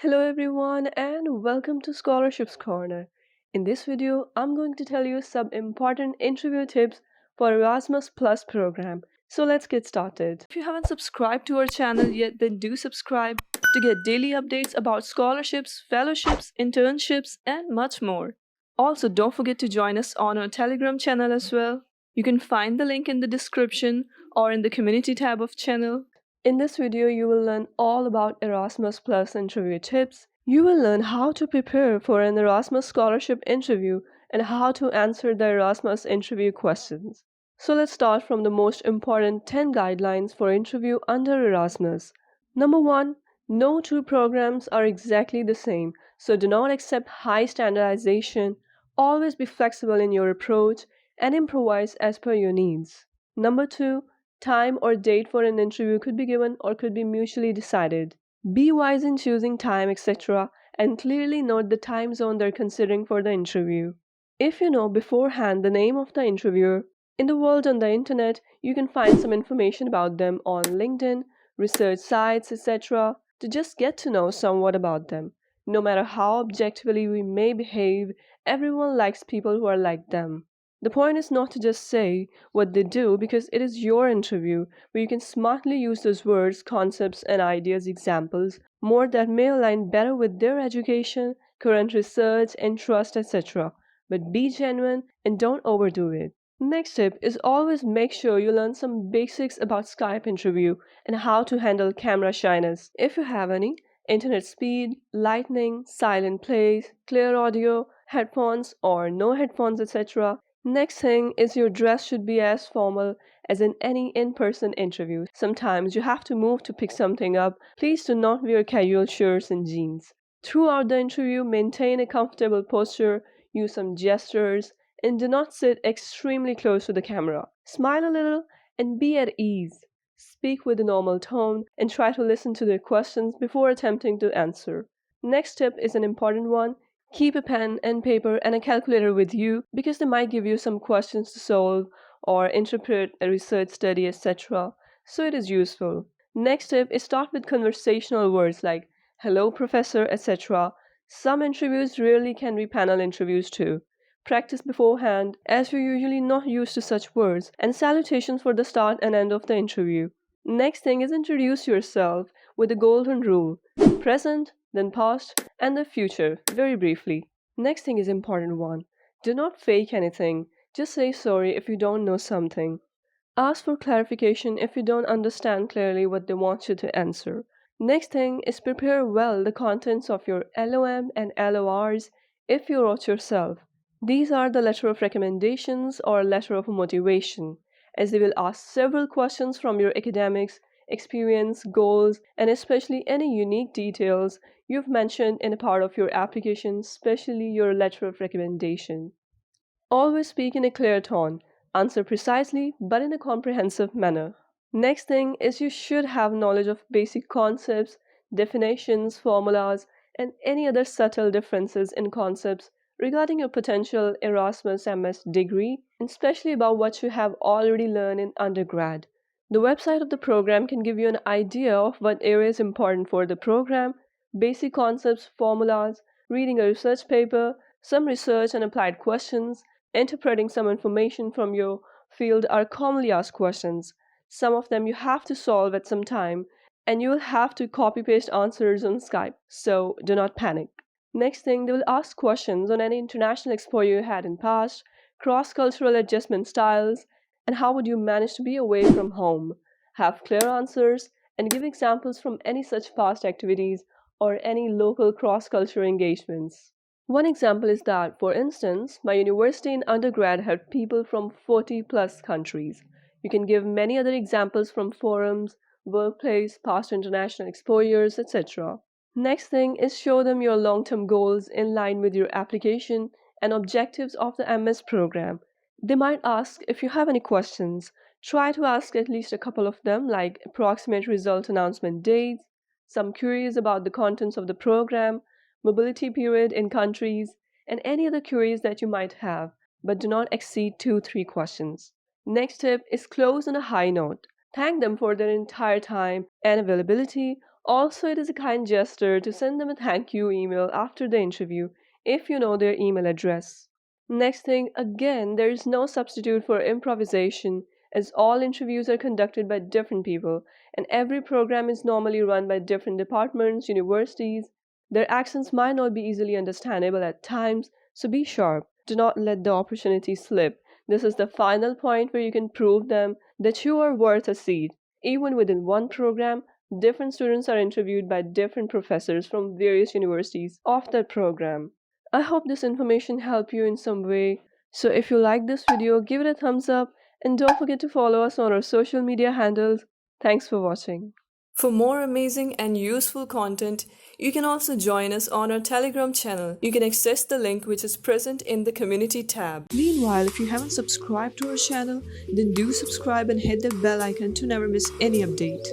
Hello everyone and welcome to Scholarships Corner. In this video, I'm going to tell you some important interview tips for Erasmus Plus program. So let's get started. If you haven't subscribed to our channel yet, then do subscribe to get daily updates about scholarships, fellowships, internships, and much more. Also, don't forget to join us on our Telegram channel as well. You can find the link in the description or in the community tab of channel. In this video, you will learn all about Erasmus Plus interview tips. You will learn how to prepare for an Erasmus Scholarship interview and how to answer the Erasmus interview questions. So let's start from the most important 10 guidelines for interview under Erasmus. Number 1. No two programs are exactly the same, so do not accept high standardization. Always be flexible in your approach and improvise as per your needs. Number 2. Time or date for an interview could be given or could be mutually decided. Be wise in choosing time, etc., and clearly note the time zone they're considering for the interview. If you know beforehand the name of the interviewer, in the world on the internet, you can find some information about them on LinkedIn, research sites, etc., to just get to know somewhat about them. No matter how objectively we may behave, everyone likes people who are like them. The point is not to just say what they do because it is your interview, where you can smartly use those words, concepts, and ideas, examples, more that may align better with their education, current research, interest, etc. But be genuine and don't overdo it. Next tip is always make sure you learn some basics about Skype interview and how to handle camera shyness, if you have any, internet speed, lightning, silent plays, clear audio, headphones or no headphones, etc. Next thing is your dress should be as formal as in any in-person interview. Sometimes you have to move to pick something up. Please do not wear casual shirts and jeans. Throughout the interview, maintain a comfortable posture, use some gestures, and do not sit extremely close to the camera. Smile a little and be at ease. Speak with a normal tone and try to listen to their questions before attempting to answer. Next tip is an important one. Keep a pen and paper and a calculator with you because they might give you some questions to solve or interpret a research study, etc. So it is useful. Next tip is start with conversational words like hello, professor, etc. Some interviews rarely can be panel interviews too. Practice beforehand as you're usually not used to such words and salutations for the start and end of the interview. Next thing is introduce yourself with the golden rule present, then past, and the future, very briefly. Next thing is important one. Do not fake anything. Just say sorry if you don't know something. Ask for clarification if you don't understand clearly what they want you to answer. Next thing is prepare well the contents of your LOM and LORs if you wrote yourself. These are the letter of recommendations or letter of motivation, as they will ask several questions from your academics, experience, goals, and especially any unique details you've mentioned in a part of your application, especially your letter of recommendation. Always speak in a clear tone, answer precisely but in a comprehensive manner. Next thing is you should have knowledge of basic concepts, definitions, formulas, and any other subtle differences in concepts regarding your potential Erasmus MS degree, and especially about what you have already learned in undergrad. The website of the program can give you an idea of what area is important for the program, basic concepts, formulas, reading a research paper, some research and applied questions, interpreting some information from your field are commonly asked questions. Some of them you have to solve at some time, and you will have to copy paste answers on Skype, so do not panic. Next thing, they will ask questions on any international exposure you had in past, cross-cultural adjustment styles, and how would you manage to be away from home. Have clear answers and give examples from any such past activities or any local cross-cultural engagements. One example is that, for instance, my university in undergrad had people from 40 plus countries. You can give many other examples from forums, workplace, past international exposures, etc. Next thing is show them your long-term goals in line with your application and objectives of the MS program. They might ask if you have any questions. Try to ask at least a couple of them, like approximate result announcement dates, some queries about the contents of the program, mobility period in countries, and any other queries that you might have, but do not exceed 2-3 questions. Next tip is close on a high note. Thank them for their entire time and availability. Also, it is a kind gesture to send them a thank you email after the interview if you know their email address. Next thing, again, there is no substitute for improvisation as all interviews are conducted by different people and every program is normally run by different departments, universities. Their accents might not be easily understandable at times, so be sharp. Do not let the opportunity slip. This is the final point where you can prove them that you are worth a seat. Even within one program, different students are interviewed by different professors from various universities of that program. I hope this information helped you in some way. So if you like this video, give it a thumbs up and don't forget to follow us on our social media handles. Thanks for watching. For more amazing and useful content, you can also join us on our Telegram channel. You can access the link which is present in the community tab. Meanwhile, if you haven't subscribed to our channel, then do subscribe and hit the bell icon to never miss any update.